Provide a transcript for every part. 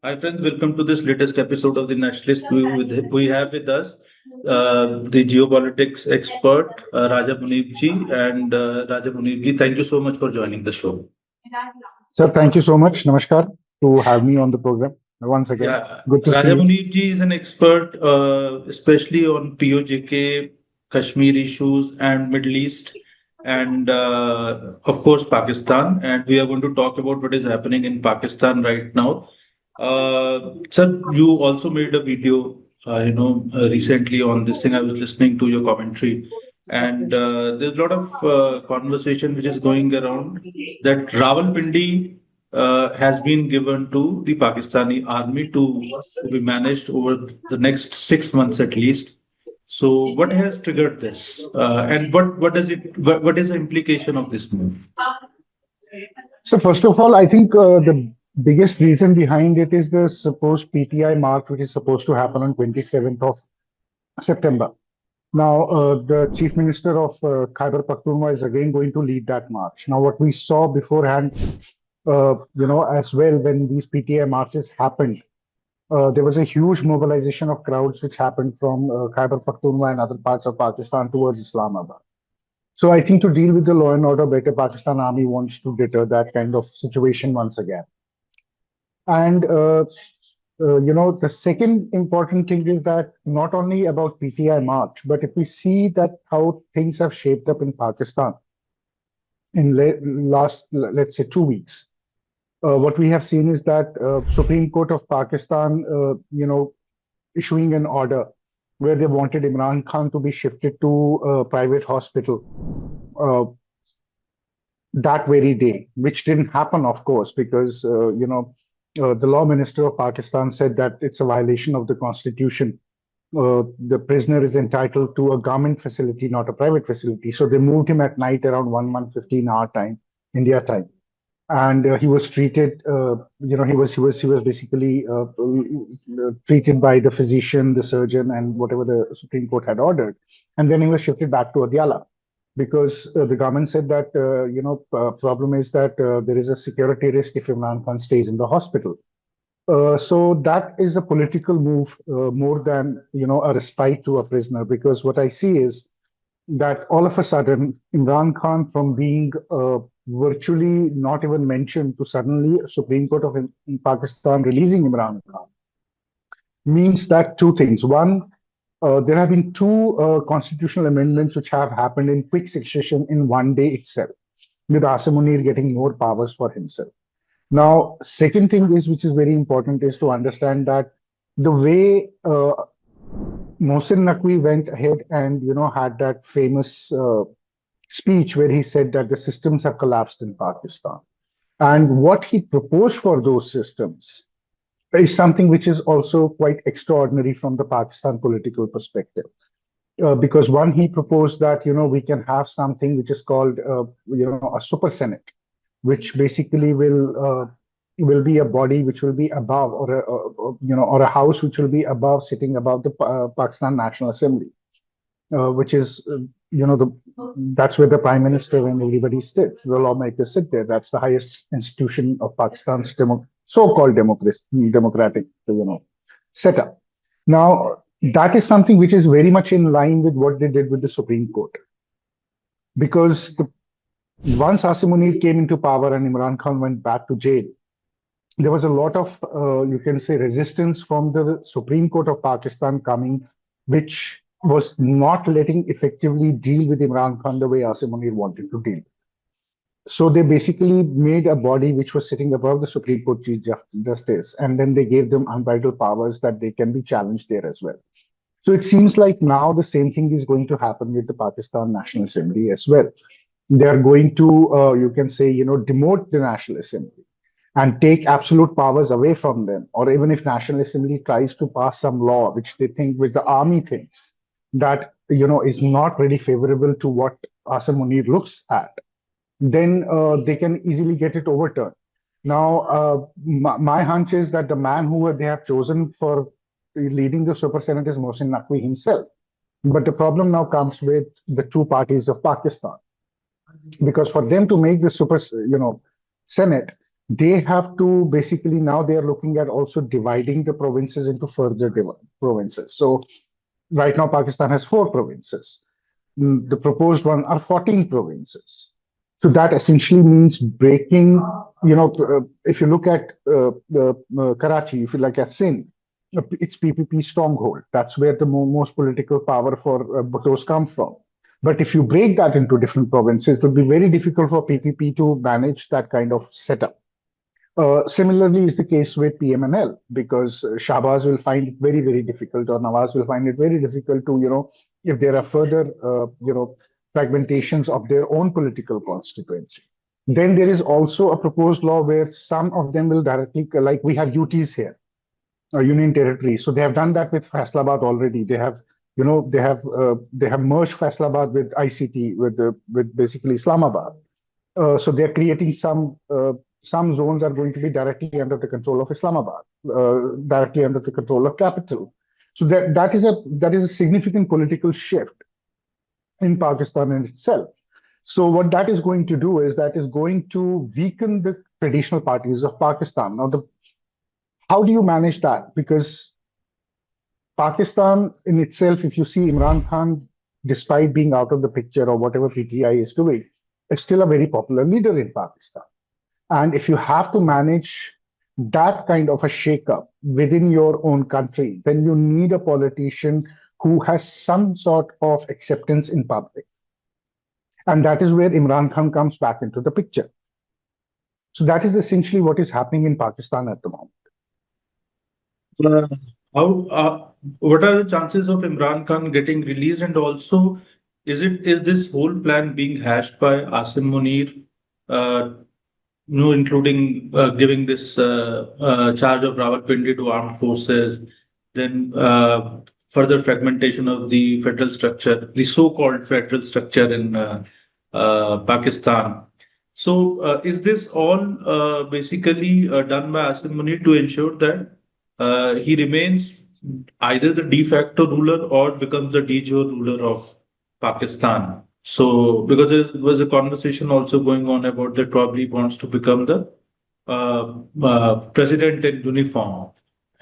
Hi friends, welcome to this latest episode of the Nationalist View. We have with us the geopolitics expert Raja Muneeb ji, and Raja Muneeb ji, thank you so much for joining the show. Sir, thank you so much. Namaskar to have me on the program once again. Yeah, Good to see Raja you. Muneeb ji is an expert, especially on POJK, Kashmir issues, and Middle East, and of course Pakistan. And we are going to talk about what is happening in Pakistan right now. Sir, you also made a video, recently on this thing. I was listening to your commentary, and there's a lot of conversation which is going around that Rawalpindi has been given to the Pakistani army to be managed over the next 6 months at least. So, what has triggered this, and what is the implication of this move? So first of all, I think the biggest reason behind it is the supposed PTI march, which is supposed to happen on 27th of September. Now, the Chief Minister of Khyber Pakhtunkhwa is again going to lead that march. Now, what we saw beforehand, as well, when these PTI marches happened, there was a huge mobilization of crowds which happened from Khyber Pakhtunkhwa and other parts of Pakistan towards Islamabad. So I think to deal with the law and order better, Pakistan Army wants to deter that kind of situation once again. And the second important thing is that not only about PTI March, but if we see that how things have shaped up in Pakistan in last, let's say, 2 weeks, what we have seen is that Supreme Court of Pakistan, issuing an order where they wanted Imran Khan to be shifted to a private hospital that very day, which didn't happen, of course, because, the law minister of Pakistan said that it's a violation of the constitution. The prisoner is entitled to a government facility, not a private facility. So they moved him at night around 1:15 our time, India time. And he was treated, he was basically treated by the physician, the surgeon, and whatever the Supreme Court had ordered. And then he was shifted back to Adiala because the government said that, problem is that there is a security risk if Imran Khan stays in the hospital. So that is a political move more than, a respite to a prisoner, because what I see is that all of a sudden, Imran Khan, from being virtually not even mentioned to suddenly Supreme Court of in Pakistan releasing Imran Khan, means that two things. One, there have been two constitutional amendments which have happened in quick succession in one day itself, with Asim Munir getting more powers for himself. Now, second thing is, which is very important, is to understand that the way Mohsin Naqvi went ahead and had that famous speech where he said that the systems have collapsed in Pakistan, and what he proposed for those systems is something which is also quite extraordinary from the Pakistan political perspective. Because one, he proposed that we can have something which is called a super senate, which basically will be a body which will be above, or a house which will be above, sitting above the Pakistan National Assembly, which is that's where the Prime Minister and everybody sits. The lawmakers sit there. That's the highest institution of Pakistan's so-called democratic setup. Now, that is something which is very much in line with what they did with the Supreme Court, because once Asim Munir came into power and Imran Khan went back to jail, there was a lot of, you can say, resistance from the Supreme Court of Pakistan coming, which was not letting effectively deal with Imran Khan the way Asim Munir wanted to deal. So they basically made a body which was sitting above the Supreme Court Chief Justice, and then they gave them unbridled powers that they can be challenged there as well. So it seems like now the same thing is going to happen with the Pakistan National Assembly as well. They are going to, you can say, demote the National Assembly and take absolute powers away from them. Or even if National Assembly tries to pass some law, which they think, which the army thinks that, is not really favorable to what Asim Munir looks at, then they can easily get it overturned. Now, my hunch is that the man who they have chosen for leading the Super Senate is Mohsin Naqvi himself. But the problem now comes with the two parties of Pakistan. because for them to make the Senate, they have to basically now they are looking at also dividing the provinces into further provinces. So right now, Pakistan has 4 provinces. The proposed one are 14 provinces. So that essentially means breaking, if you look at Karachi, if you look at Sindh, it's PPP stronghold. That's where the most political power for Bhuttos come from. But if you break that into different provinces, it will be very difficult for PPP to manage that kind of setup. Similarly, is the case with PMNL because Shahbaz will find it very, very difficult, or Nawaz will find it very difficult to, if there are further, fragmentations of their own political constituency. Then there is also a proposed law where some of them will directly, like we have UTs here, union territories. So they have done that with Faisalabad already. They have, they have merged Faisalabad with ICT, with basically Islamabad. So they're creating some zones are going to be directly under the control of Islamabad, directly under the control of capital. So that is a significant political shift in Pakistan in itself. So what that is going to do is that is going to weaken the traditional parties of Pakistan. Now, how do you manage that? Because Pakistan in itself, if you see Imran Khan, despite being out of the picture or whatever PTI is doing, is still a very popular leader in Pakistan. And if you have to manage that kind of a shakeup within your own country, then you need a politician who has some sort of acceptance in public. And that is where Imran Khan comes back into the picture. So that is essentially what is happening in Pakistan at the moment. What are the chances of Imran Khan getting released? And also, is this whole plan being hashed by Asim Munir, including giving this charge of Rawalpindi to armed forces, then further fragmentation of the federal structure, the so-called federal structure in Pakistan? So, is this all basically done by Asim Munir to ensure that he remains either the de facto ruler or becomes the de jure ruler of Pakistan? So, because there was a conversation also going on about that probably wants to become the president in uniform.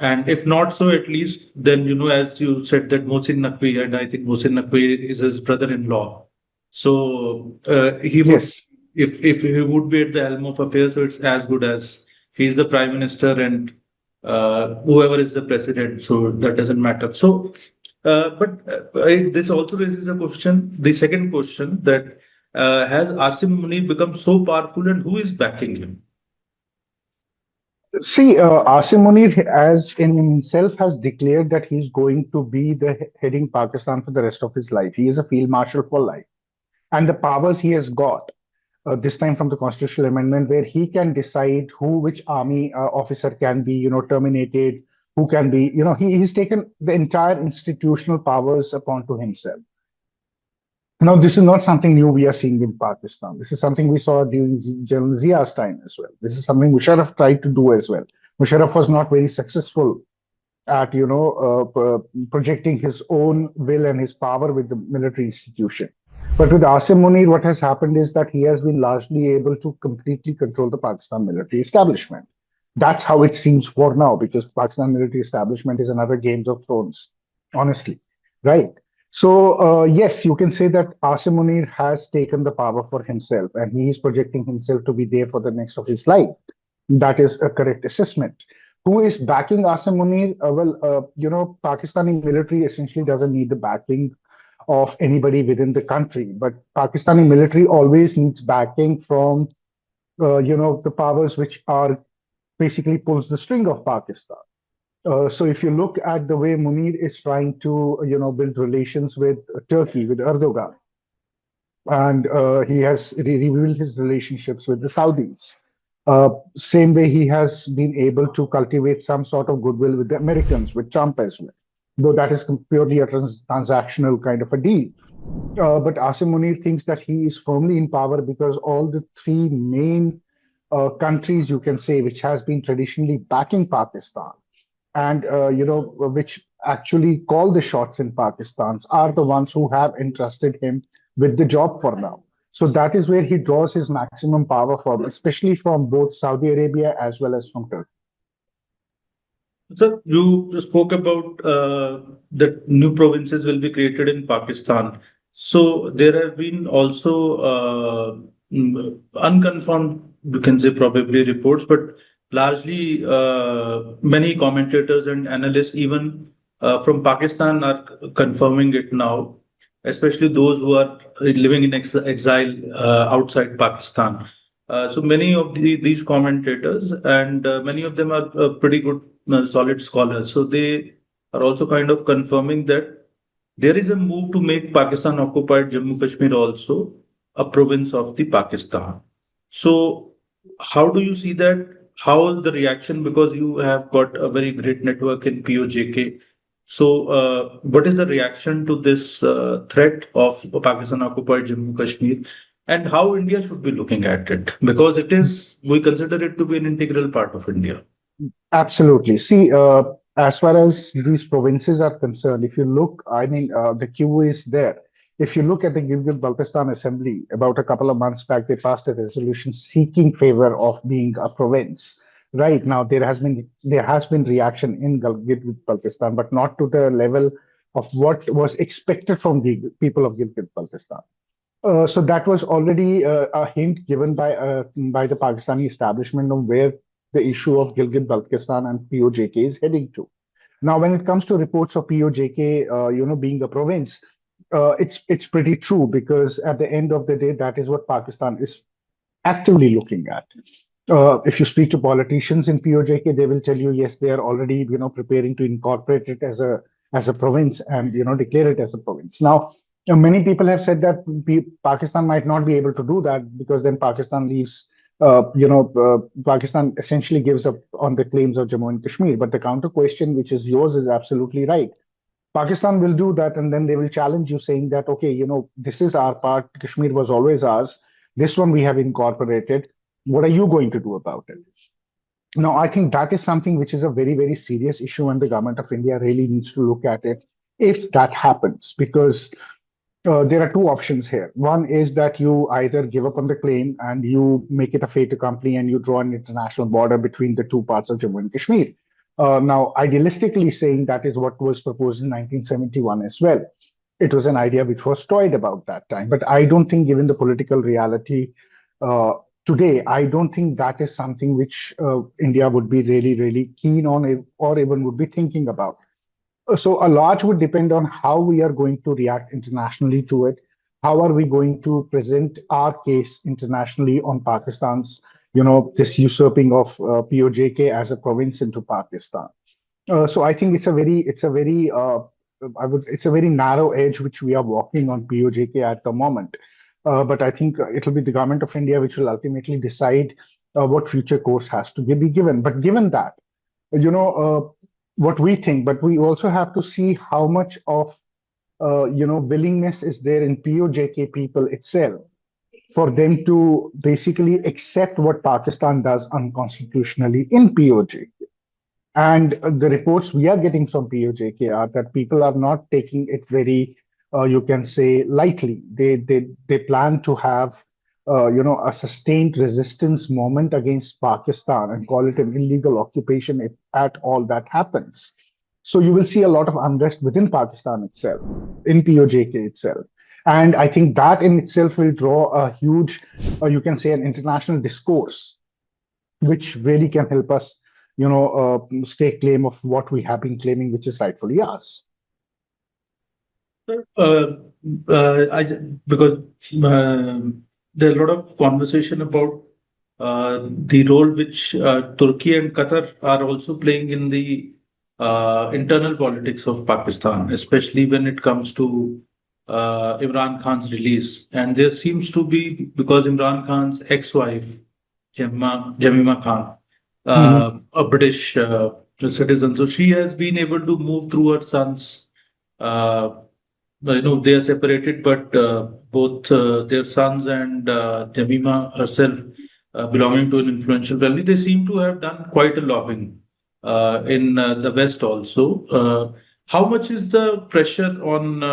And if not so, at least then, as you said, that Mohsin Naqvi, and I think Mohsin Naqvi is his brother-in-law. So he would, Yes. if he would be at the helm of affairs, so it's as good as he's the prime minister and whoever is the president. So that doesn't matter. So, this also raises a question. The second question that has Asim Munir become so powerful, and who is backing him? See, Asim Munir, as in himself, has declared that he's going to be the heading Pakistan for the rest of his life. He is a field marshal for life, and the powers he has got this time from the constitutional amendment, where he can decide which army officer can be, terminated, who can be, he's taken the entire institutional powers upon to himself. Now, this is not something new we are seeing in Pakistan. This is something we saw during General Zia's time as well. This is something Musharraf tried to do as well. Musharraf was not very successful at, projecting his own will and his power with the military institution. But with Asim Munir, what has happened is that he has been largely able to completely control the Pakistan military establishment. That's how it seems for now, because Pakistan military establishment is another Game of Thrones, honestly, right? So yes, you can say that Asim Munir has taken the power for himself, and he is projecting himself to be there for the next of his life. That is a correct assessment. Who is backing Asim Munir? Pakistani military essentially doesn't need the backing of anybody within the country, but Pakistani military always needs backing from, the powers which are basically pulls the string of Pakistan. So if you look at the way Munir is trying to, build relations with Turkey, with Erdogan, and he has revealed his relationships with the Saudis. Same way he has been able to cultivate some sort of goodwill with the Americans, with Trump as well, though that is purely a transactional kind of a deal. But Asim Munir thinks that he is firmly in power because all the three main countries, you can say, which has been traditionally backing Pakistan and which actually call the shots in Pakistan are the ones who have entrusted him with the job for now. So that is where he draws his maximum power from, especially from both Saudi Arabia as well as from Turkey. So you spoke about that new provinces will be created in Pakistan. So there have been also unconfirmed, you can say probably reports, but largely many commentators and analysts, even from Pakistan, are confirming it now, especially those who are living in exile outside Pakistan. So many of these commentators, and many of them are pretty good, solid scholars. So they are also kind of confirming that there is a move to make Pakistan-occupied Jammu Kashmir also a province of the Pakistan. So how do you see that? How the reaction? Because you have got a very great network in POJK. So, what is the reaction to this threat of Pakistan-occupied Jammu Kashmir, and how India should be looking at it? Because it is, we consider it to be an integral part of India. Absolutely. See, as far as these provinces are concerned, if you look, I mean, the queue is there. If you look at the Gilgit-Baltistan Assembly, about a couple of months back, they passed a resolution seeking favor of being a province. Right now, there has been reaction in Gilgit-Baltistan, but not to the level of what was expected from the people of Gilgit-Baltistan. So that was already a hint given by the Pakistani establishment on where the issue of Gilgit-Baltistan and POJK is heading to. Now, when it comes to reports of POJK, being a province, it's pretty true because at the end of the day, that is what Pakistan is actively looking at. If you speak to politicians in POJK, they will tell you, yes, they are already, preparing to incorporate it as a province and, declare it as a province. Now, many people have said that Pakistan might not be able to do that because then Pakistan leaves, Pakistan essentially gives up on the claims of Jammu and Kashmir. But the counter question, which is yours, is absolutely right. Pakistan will do that, and then they will challenge you, saying that, okay, this is our part. Kashmir was always ours. This one we have incorporated. What are you going to do about it? Now, I think that is something which is a very, very serious issue, and the government of India really needs to look at it if that happens, because there are two options here. One is that you either give up on the claim and you make it a fait accompli and you draw an international border between the two parts of Jammu and Kashmir. Now, idealistically saying that is what was proposed in 1971 as well. It was an idea which was toyed about that time. But I don't think, given the political reality uh, today, I don't think that is something which India would be really, really keen on or even would be thinking about. So a lot would depend on how we are going to react internationally to it. How are we going to present our case internationally on Pakistan's, this usurping of POJK as a province into Pakistan? So I think it's a very narrow edge which we are walking on POJK at the moment. But I think it'll be the government of India which will ultimately decide what future course has to be given. But given that, what we think, but we also have to see how much of willingness is there in POJK people itself for them to basically accept what Pakistan does unconstitutionally in POJK. And the reports we are getting from POJK are that people are not taking it very, you can say, lightly. They plan to have, a sustained resistance moment against Pakistan and call it an illegal occupation if at all that happens. So you will see a lot of unrest within Pakistan itself, in POJK itself. And I think that in itself will draw a huge, you can say, an international discourse which really can help us, stake claim of what we have been claiming, which is rightfully ours. Uh, because there are a lot of conversation about the role which Turkey and Qatar are also playing in the internal politics of Pakistan, especially when it comes to Imran Khan's release. And there seems to be, because Imran Khan's ex-wife, Jamima Khan, Mhm. a British citizen, so she has been able to move through her sons. Uh, they are separated, but both their sons and Jamima herself, belonging to an influential family, they seem to have done quite a lobbying in the West also. How much is the pressure on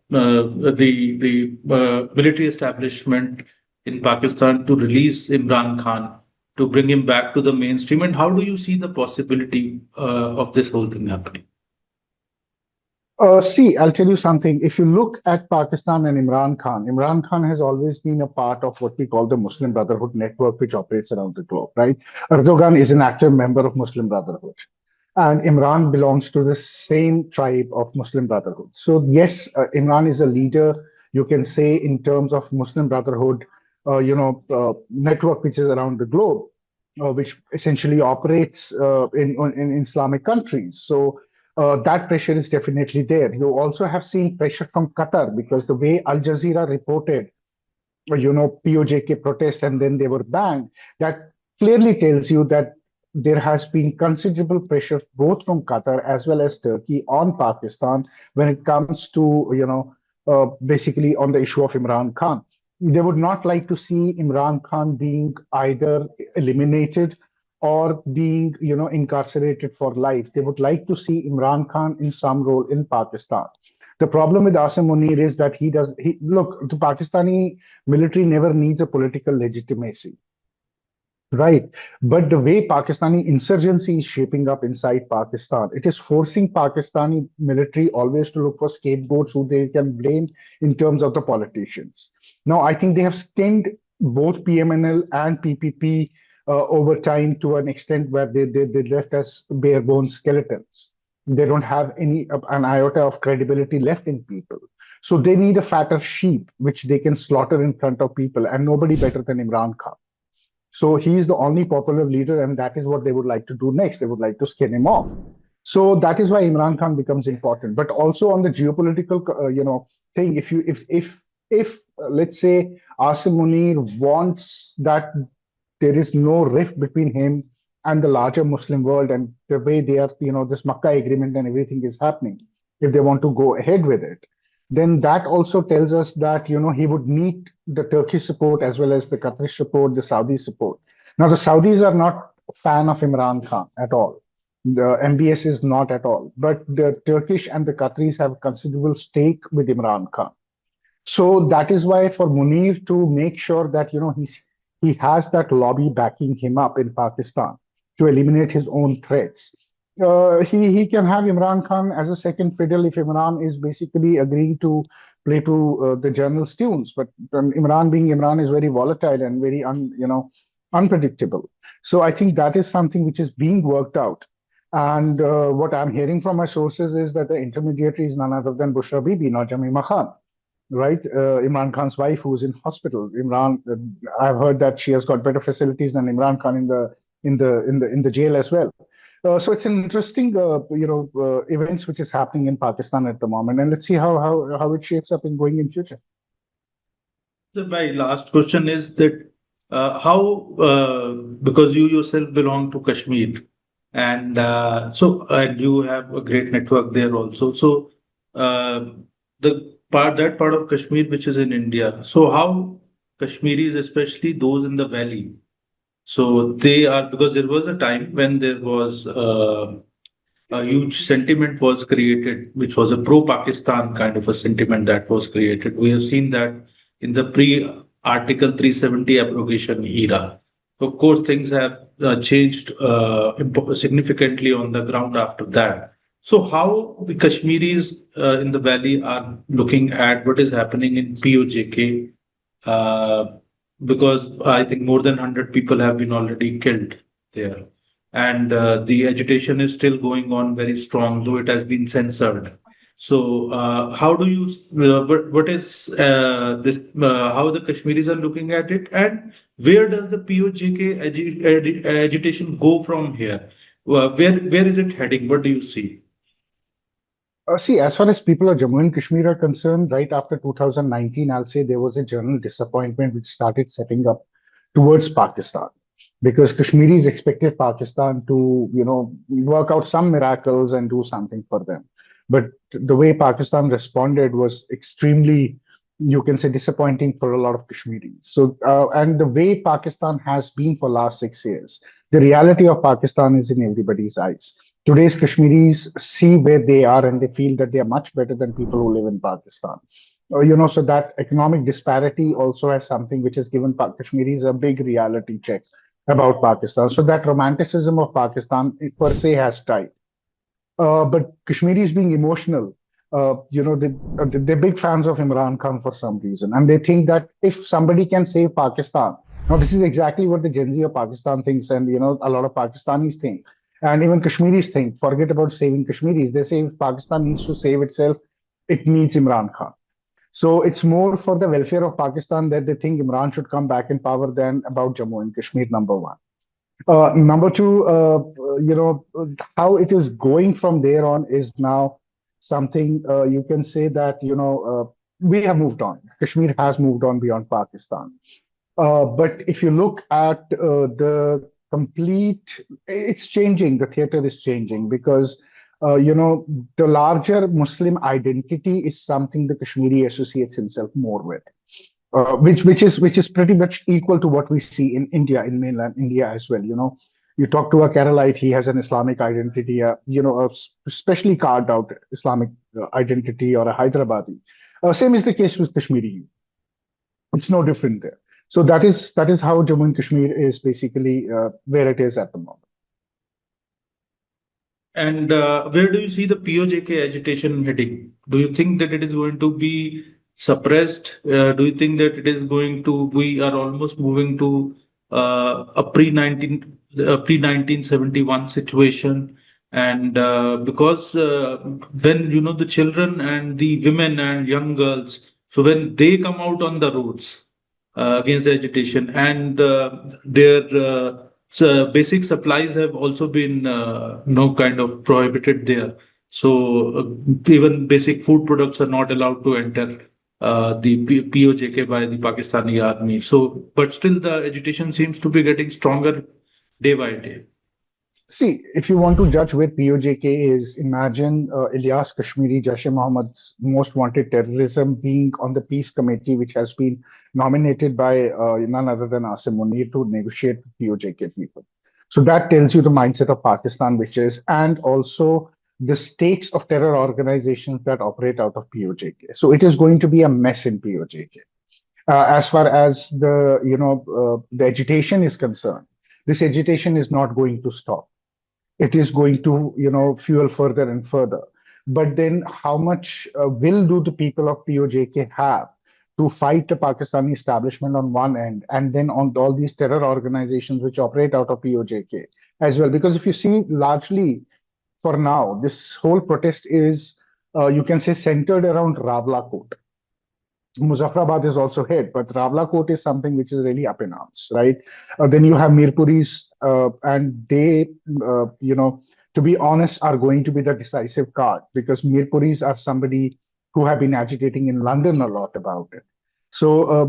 military establishment in Pakistan to release Imran Khan, to bring him back to the mainstream? And how do you see the possibility of this whole thing happening? See, I'll tell you something. If you look at Pakistan and Imran Khan has always been a part of what we call the Muslim Brotherhood network, which operates around the globe, right? Erdogan is an active member of Muslim Brotherhood, and Imran belongs to the same tribe of Muslim Brotherhood. So, yes, Imran is a leader, you can say, in terms of Muslim Brotherhood, network which is around the globe, which essentially operates in Islamic countries. So, that pressure is definitely there. You also have seen pressure from Qatar because the way Al Jazeera reported, POJK protests and then they were banned, that clearly tells you that there has been considerable pressure both from Qatar as well as Turkey on Pakistan when it comes to, basically on the issue of Imran Khan. They would not like to see Imran Khan being either eliminated or being, incarcerated for life. They would like to see Imran Khan in some role in Pakistan. The problem with Asim Munir is that look, the Pakistani military never needs a political legitimacy. Right. But the way Pakistani insurgency is shaping up inside Pakistan, it is forcing Pakistani military always to look for scapegoats who they can blame in terms of the politicians. Now, I think they have skinned both PMNL and PPP over time to an extent where they left as bare bones skeletons. They don't have an iota of credibility left in people. So they need a fatter sheep, which they can slaughter in front of people, and nobody better than Imran Khan. So he is the only popular leader, and that is what they would like to do next. They would like to skin him off. So that is why Imran Khan becomes important. But also on the geopolitical, thing, if let's say Asim Munir wants that there is no rift between him and the larger Muslim world, and the way they are, this Makkah agreement and everything is happening, if they want to go ahead with it, then that also tells us that, he would need the Turkish support as well as the Qatari support, the Saudi support. Now, the Saudis are not a fan of Imran Khan at all. The MBS is not at all. But the Turkish and the Qataris have a considerable stake with Imran Khan. So that is why for Munir to make sure that, he has that lobby backing him up in Pakistan to eliminate his own threats. He can have Imran Khan as a second fiddle if Imran is basically agreeing to play to the general's tunes. But Imran, being Imran, is very volatile and very unpredictable. So I think that is something which is being worked out. And what I'm hearing from my sources is that the intermediary is none other than Bushra Bibi, not Jamima Khan, right? Imran Khan's wife, who's in hospital. I've heard that she has got better facilities than Imran Khan in the jail as well. So it's an interesting, events which is happening in Pakistan at the moment, and let's see how it shapes up in going in future. So my last question is that how, because you yourself belong to Kashmir, and and you have a great network there also. So that part of Kashmir which is in India. So how Kashmiris, especially those in the valley, so they are, because there was a time when there was a huge sentiment was created, which was a pro-Pakistan kind of a sentiment that was created. We have seen that in the pre-Article 370 abrogation era. Of course, things have changed significantly on the ground after that. So how the Kashmiris in the valley are looking at what is happening in POJK? Because I think more than 100 people have been already killed there. And the agitation is still going on very strong, though it has been censored. So, how do you, what is this, how the Kashmiris are looking at it, and where does the POJK agitation go from here? Where is it heading? What do you see? See, as far as people of Jammu and Kashmir are concerned, right after 2019, I'll say there was a general disappointment which started setting up towards Pakistan because Kashmiris expected Pakistan to, work out some miracles and do something for them. But the way Pakistan responded was extremely, you can say, disappointing for a lot of Kashmiris. So, and the way Pakistan has been for last 6 years, the reality of Pakistan is in everybody's eyes. Today's Kashmiris see where they are and they feel that they are much better than people who live in Pakistan. So that economic disparity also has something which has given Kashmiris a big reality check about Pakistan. So that romanticism of Pakistan per se has died. But Kashmiris being emotional, they're big fans of Imran Khan for some reason. And they think that if somebody can save Pakistan, now this is exactly what the Gen Z of Pakistan thinks, and a lot of Pakistanis think. And even Kashmiris think, forget about saving Kashmiris. They say if Pakistan needs to save itself, it needs Imran Khan. So it's more for the welfare of Pakistan that they think Imran should come back in power than about Jammu and Kashmir, number one. Number two, how it is going from there on is now something you can say that, we have moved on. Kashmir has moved on beyond Pakistan. But if you look at it's changing. The theater is changing because, the larger Muslim identity is something the Kashmiri associates himself more with. Which is pretty much equal to what we see in India, in mainland India as well. You talk to a Keralite, he has an Islamic identity, a specially carved out Islamic identity, or a Hyderabadi. Same is the case with Kashmiri. It's no different there. So that is how Jammu and Kashmir is basically where it is at the moment. And where do you see the POJK agitation heading? Do you think that it is going to be suppressed? Do you think that we are almost moving to a pre-1971 situation? And because when, the children and the women and young girls, so when they come out on the roads against the agitation, and their basic supplies have also been kind of prohibited there. So even basic food products are not allowed to enter the POJK by the Pakistani army. So, but still the agitation seems to be getting stronger day by day. See, if you want to judge where POJK is, imagine Ilyas Kashmiri, Jaish-e-Mohammed's most wanted terrorism, being on the peace committee, which has been nominated by none other than Asim Munir to negotiate with POJK people. So that tells you the mindset of Pakistan, which is, and also the stakes of terror organizations that operate out of POJK. So it is going to be a mess in POJK. As far as the agitation is concerned, this agitation is not going to stop. It is going to, fuel further and further. But then how much will do the people of POJK have to fight the Pakistani establishment on one end, and then on all these terror organizations which operate out of POJK as well? Because if you see, largely for now, this whole protest is, you can say, centered around Rawalpindi. Muzaffarabad is also hit, but Rawalpindi is something which is really up in arms, right? Then you have Mirpuris, and they, to be honest, are going to be the decisive card, because Mirpuris are somebody who have been agitating in London a lot about it. So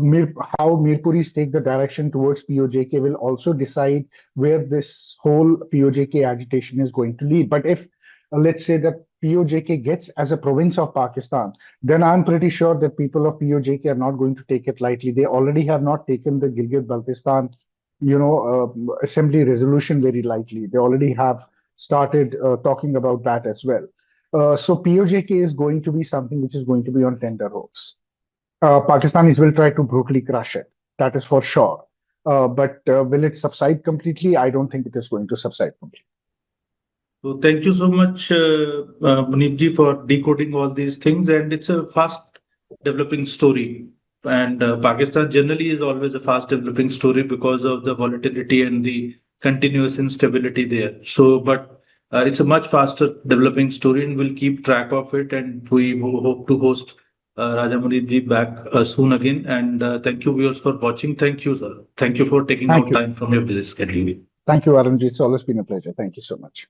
how Mirpuris take the direction towards POJK will also decide where this whole POJK agitation is going to lead. But if let's say that POJK gets as a province of Pakistan, then I'm pretty sure that people of POJK are not going to take it lightly. They already have not taken the Gilgit-Baltistan, assembly resolution very lightly. They already have started talking about that as well. So POJK is going to be something which is going to be on tender hooks. Pakistanis will try to brutally crush it. That is for sure. But will it subside completely? I don't think it is going to subside completely. So thank you so much, Muneeb, for decoding all these things. And it's a fast developing story. And Pakistan generally is always a fast developing story because of the volatility and the continuous instability there. So, but it's a much faster developing story, and we'll keep track of it. And we hope to host Raja Muneeb back soon again. And thank you, viewers, for watching. Thank you, sir. Thank you for taking out time from your busy schedule. Thank you, Arunji. It's always been a pleasure. Thank you so much.